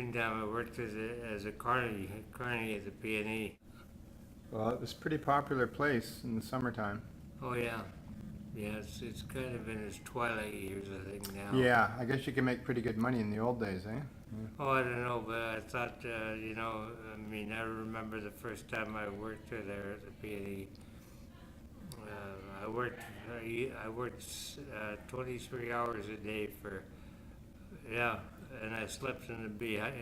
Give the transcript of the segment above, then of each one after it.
sleeping time, I worked as a carny at the P&E. Well, it was a pretty popular place in the summertime. Oh yeah, yeah. It's kind of in its twilight years, I think now. Yeah, I guess you can make pretty good money in the old days, eh? Oh, I don't know, but I thought, I mean, I remember the first time I worked there at the P&E. I worked 23 hours a day for, yeah, and I slept in the I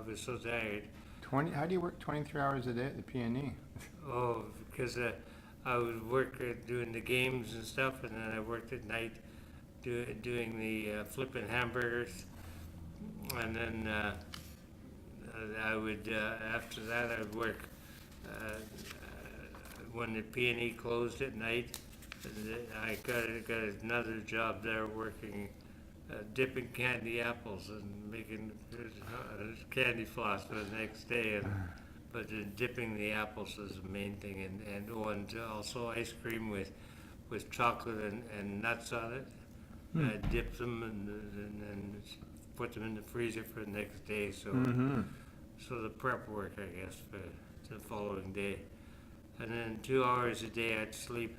was so tired. 20, how do you work 23 hours a day at the P&E? Oh, because I would work doing the games and stuff, and then I worked at night doing the flipping hamburgers, and then I would after that I'd work when the P&E closed at night. I got another job there working dipping candy apples and making candy floss for the next day, but dipping the apples is the main thing, and also ice cream with chocolate and nuts on it. I dip them and put them in the freezer for the next day. So the prep work, I guess, for the following day, and then 2 hours a day I'd sleep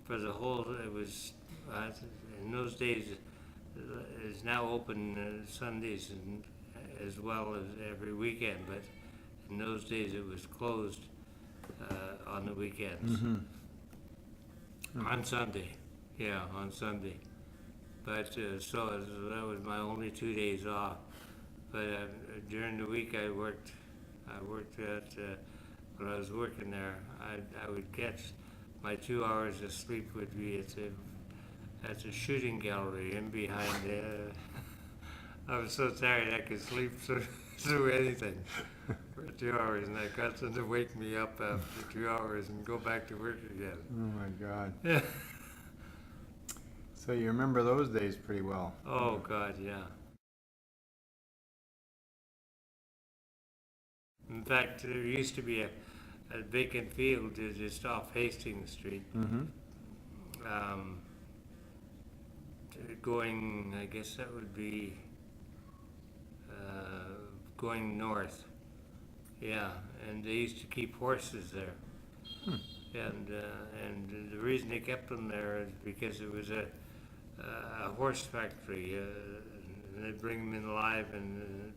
for the whole. It was in those days. Is now open Sundays and as well as every weekend, but in those days it was closed on the weekends. On Sunday, yeah, on Sunday. But so that was my only 2 days off. But during the week I worked. I worked at when I was working there. I would catch my 2 hours of sleep would be at the shooting gallery in behind. I was so tired I could sleep through anything for 2 hours, and I got them to wake me up after 2 hours and go back to work again. Oh my God. Yeah. So you remember those days pretty well. Oh God, yeah. In fact, there used to be a vacant field just off Hastings Street. Um, Going, I guess that would be going north. Yeah, and they used to keep horses there. And the reason they kept them there is because it was a horse factory. And they'd bring them in alive and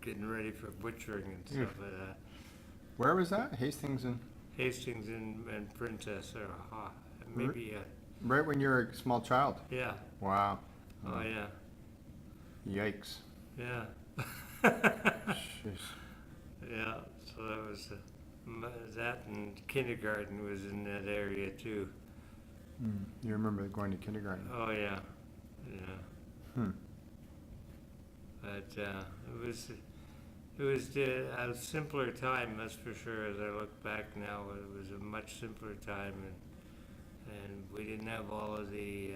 getting ready for butchering and stuff like that. Where was that? Hastings and... Hastings and Princess, or maybe, Right when you were a small child? yeah. Wow. Oh, yeah. Yikes. Yeah. Jeez. Yeah, so that was that, and kindergarten was in that area too. You remember going to kindergarten? Oh yeah, yeah. But it was a simpler time, that's for sure. As I look back now, it was a much simpler time, and we didn't have all of the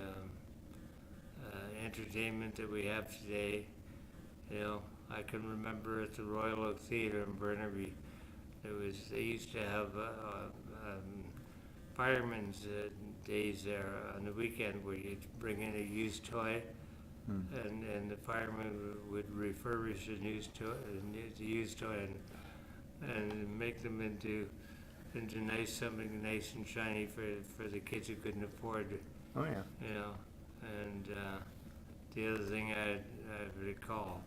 entertainment that we have today. You know, I can remember at the Royal Oak Theatre in Burnaby, they used to have firemen's days there on the weekend where you'd bring in a used toy, and the firemen would refurbish a used toy and make them into something nice and shiny for the kids who couldn't afford it. Oh yeah. You know, and the other thing I recall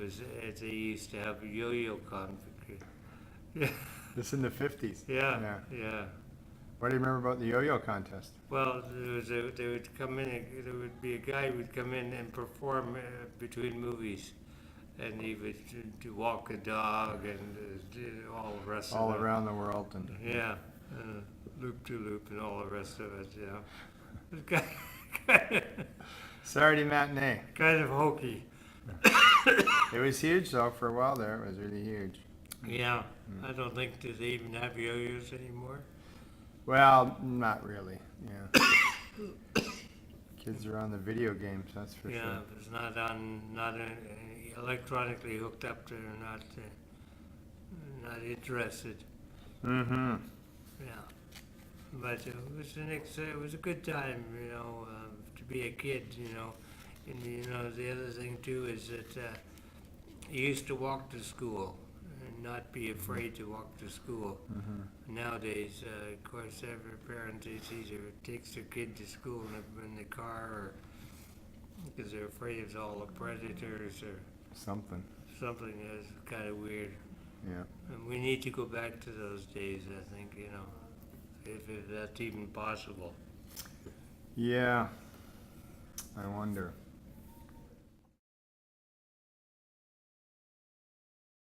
was they used to have a yo-yo competition. Yeah. This in the 50s. Yeah. Yeah. What do you remember about the yo-yo contest? Well, they would come in. There would be a guy who would come in and perform between movies, and he would walk a dog and all the rest All of it. around the world. And Yeah, loop to loop and all the rest of it. You know, Saturday matinee. kind of hokey. It was huge though for a while there. It was really huge. Yeah, I don't think they even have yo-yos anymore. Well, not really. Yeah. Kids are on the video games, that's for Yeah, sure. if it's not electronically hooked up, they're not interested. Mm-hmm. Yeah, but it was a good time, you know, to be a kid, you know. And you know, the other thing too is that used to walk to school and not be afraid to walk to school. Nowadays, of course, every parent is either takes their kid to school in the car or because they're afraid of all the predators or Something. something that's kind of weird. Yeah. And we need to go back to those days, I think, if that's even possible. Yeah. I wonder.